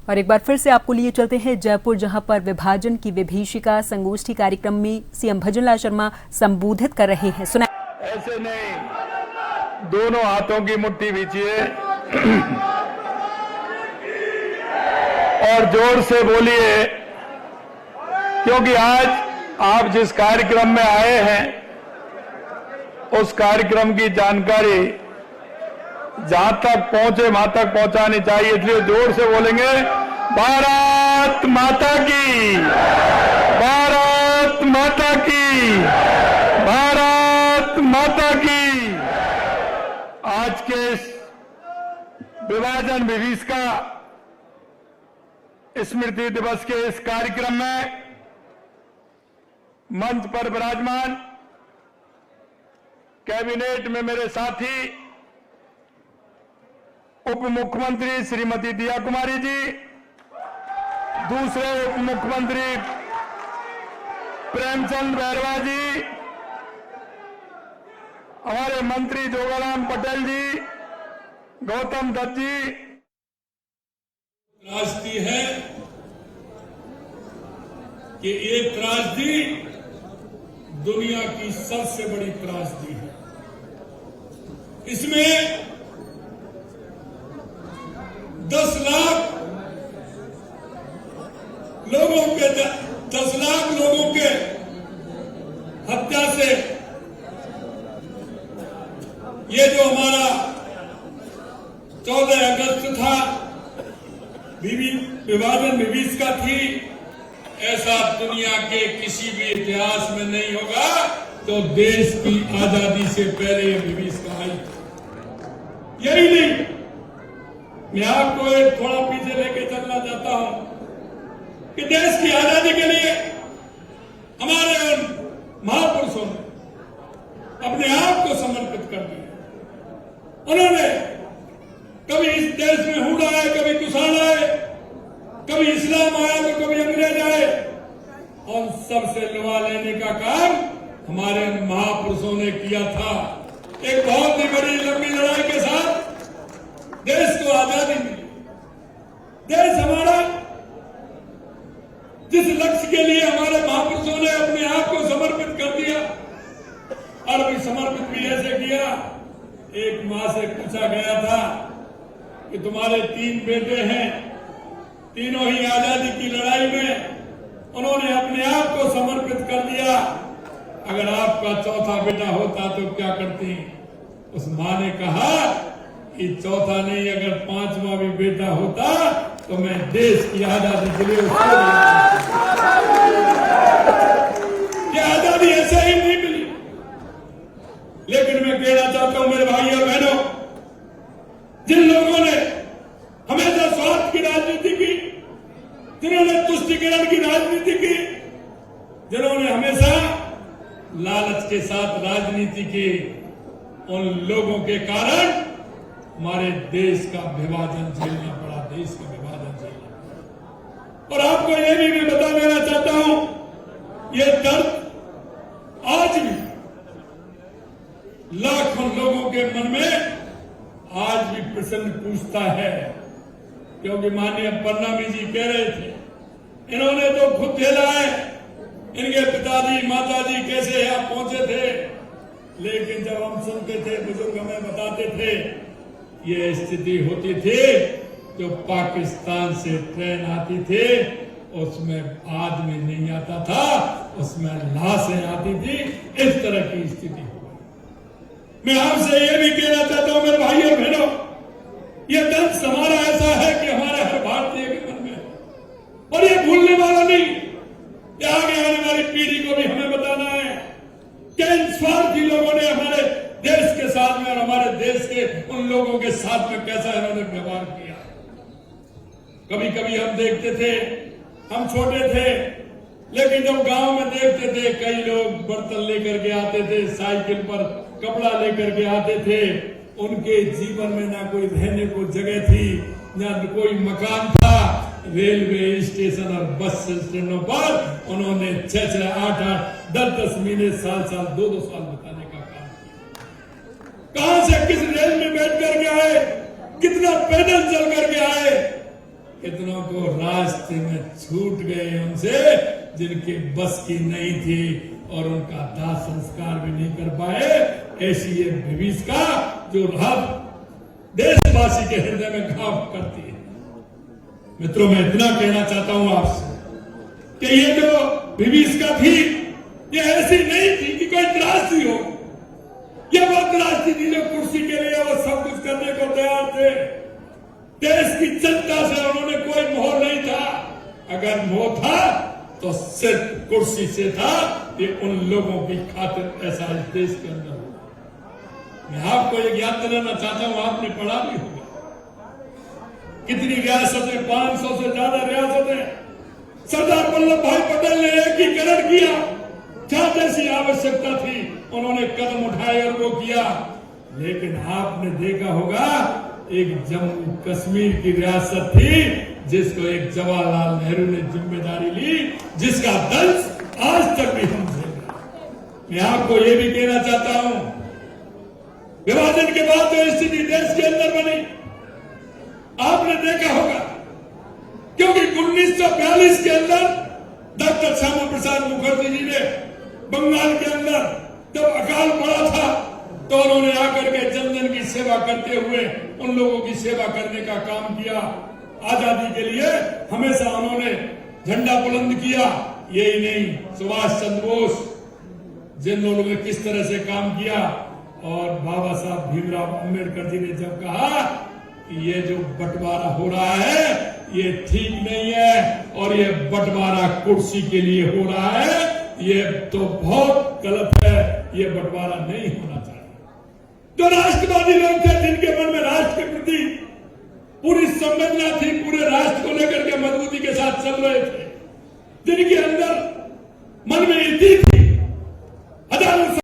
और एक बार फिर से आपको लिए चलते हैं जयपुर, जहां पर विभाजन की विभीषिका संगोष्ठी कार्यक्रम में सीएम भजनलाल शर्मा संबोधित कर रहे हैं। सुना। ऐसे नहीं, दोनों हाथों की मुट्ठी बीचिए और जोर से बोलिए, क्योंकि आज आप जिस कार्यक्रम में आए हैं उस कार्यक्रम की जानकारी जहां तक पहुंचे वहां तक पहुंचानी चाहिए, इसलिए जोर से बोलेंगे, भारत माता की, भारत माता की, भारत माता की। आज के इस विभाजन विभीषिका स्मृति दिवस के इस कार्यक्रम में मंच पर विराजमान कैबिनेट में मेरे साथी उप मुख्यमंत्री श्रीमती दिया कुमारी जी, दूसरे उप मुख्यमंत्री प्रेमचंद बैरवा जी, हमारे मंत्री जोगाराम पटेल जी, गौतम दत्त जी। त्रासदी है कि ये त्रासदी दुनिया की सबसे बड़ी त्रासदी है। इसमें 10 लाख लोगों के हत्या से ये जो हमारा 14 अगस्त था, विभाजन विभीषिका थी, ऐसा दुनिया के किसी भी इतिहास में नहीं होगा। तो देश की आजादी से पहले ये विभीषिका आई। यही नहीं, मैं आपको एक थोड़ा पीछे लेके चलना चाहता हूं कि देश की आजादी के लिए हमारे उन महापुरुषों ने अपने आप को समर्पित कर दिया। उन्होंने कभी इस देश में हुड़ आए, कभी कुषाण आए, कभी इस्लाम आया तो कभी अंग्रेज आए, और सबसे लुवा लेने का काम हमारे महापुरुषों ने किया था। एक बहुत ही बड़ी लंबी लड़ाई के साथ देश को आजादी मिली। देश हमारा जिस लक्ष्य के लिए हमारे महापुरुषों ने अपने आप को समर्पित कर दिया, और भी समर्पित भी ऐसे किया। एक मां से पूछा गया था कि तुम्हारे 3 बेटे हैं, तीनों ही आजादी की लड़ाई में उन्होंने अपने आप को समर्पित कर दिया, अगर आपका चौथा बेटा होता तो क्या करती? उस मां ने कहा कि चौथा नहीं, अगर 5वां भी बेटा होता तो मैं देश की आजादी के लिए उसको ये आजादी ऐसे ही नहीं मिली। लेकिन मैं कहना चाहता हूं मेरे भाई और बहनों, जिन लोगों ने हमेशा स्वार्थ की राजनीति की, जिन्होंने तुष्टिकरण की राजनीति की, जिन्होंने हमेशा लालच के साथ राजनीति की, उन लोगों के कारण हमारे देश का विभाजन झेलना पड़ा, देश का विभाजन झेलना पड़ा। और आपको यह भी मैं बता देना चाहता हूं, यह दर्द आज भी लाखों लोगों के मन में आज भी प्रश्न पूछता है, क्योंकि माननीय प्रणामी जी कह रहे थे, इन्होंने तो खुद झेला है, इनके पिताजी माताजी कैसे यहां पहुंचे थे। लेकिन जब हम सुनते थे, बुजुर्ग हमें बताते थे, ये स्थिति होती थी जो पाकिस्तान से ट्रेन आती थी, उसमें आदमी नहीं आता था, उसमें लाशें आती थी। इस तरह की स्थिति हो गई। मैं आपसे ये भी कहना चाहता हूं मेरे भाई और बहनों, यह दर्द हमारा ऐसा है कि हमारे हर भारतीय के मन में, और ये भूलने वाला नहीं, ये आगे आने वाली पीढ़ी को भी हमें बताना है कि इन स्वार्थी लोगों ने हमारे देश के साथ में और हमारे देश के उन लोगों के साथ में कैसा इन्होंने व्यवहार किया। कभी कभी हम देखते थे, हम छोटे थे, लेकिन जब गांव में देखते थे कई लोग बर्तन लेकर के आते थे, साइकिल पर कपड़ा लेकर के आते थे, उनके जीवन में ना कोई रहने को जगह थी, ना कोई मकान था। रेलवे स्टेशन और बस स्टैंडों पर उन्होंने 6-6, 8-8, 10-10 महीने, साल 2-2 साल बिताने का काम किया। कहां से किस रेल में बैठ करके आए, कितना पैदल चल करके आए, कितनों को रास्ते में छूट गए उनसे जिनके बस की नहीं थी और उनका दाह संस्कार भी नहीं कर पाए। ऐसी ये विभीषिका जो हर देशवासी के हृदय में घाव करती है। मित्रों, मैं इतना कहना चाहता हूं आपसे कि ये जो विभीषिका थी ये ऐसी नहीं थी कि कोई त्रासदी हो। ये वो त्रासदी थी जो कुर्सी के लिए वो सब कुछ करने को तैयार थे। देश की जनता से उन्होंने कोई मोह नहीं था। अगर मोह था तो सिर्फ कुर्सी से था। ये उन लोगों की खातिर ऐसा इस देश के अंदर हुआ। मैं आपको एक याद दिलाना चाहता हूं, आपने पढ़ा भी होगा कितनी रियासतें, 500 से ज्यादा रियासतें सरदार वल्लभ भाई पटेल ने एकीकरण किया। जहां जैसी आवश्यकता थी उन्होंने कदम उठाए और वो किया। लेकिन आपने देखा होगा एक जम्मू कश्मीर की रियासत थी जिसको एक जवाहरलाल नेहरू ने जिम्मेदारी ली, जिसका दंश आज तक भी हम झेल रहे हैं। मैं आपको ये भी कहना चाहता हूं, विभाजन के बाद जो स्थिति देश के अंदर बनी आपने देखा होगा, क्योंकि 1942 के अंदर डॉक्टर श्यामा प्रसाद मुखर्जी जी ने बंगाल के अंदर जब अकाल पड़ा था तो उन्होंने आकर के जन जन की सेवा करते हुए उन लोगों की सेवा करने का काम किया। आजादी के लिए हमेशा उन्होंने झंडा बुलंद किया। यही नहीं, सुभाष चंद्र बोस जिन लोगों ने किस तरह से काम किया, और बाबा साहब भीमराव अंबेडकर जी ने जब कहा कि ये जो बंटवारा हो रहा है ये ठीक नहीं है और ये बंटवारा कुर्सी के लिए हो रहा है, ये तो बहुत गलत है, ये बंटवारा नहीं होना चाहिए। जो राष्ट्रवादी लोग थे जिनके मन में राष्ट्र के प्रति पूरी संवेदना थी, पूरे राष्ट्र को लेकर के मजबूती के साथ चल रहे थे, जिनके अंदर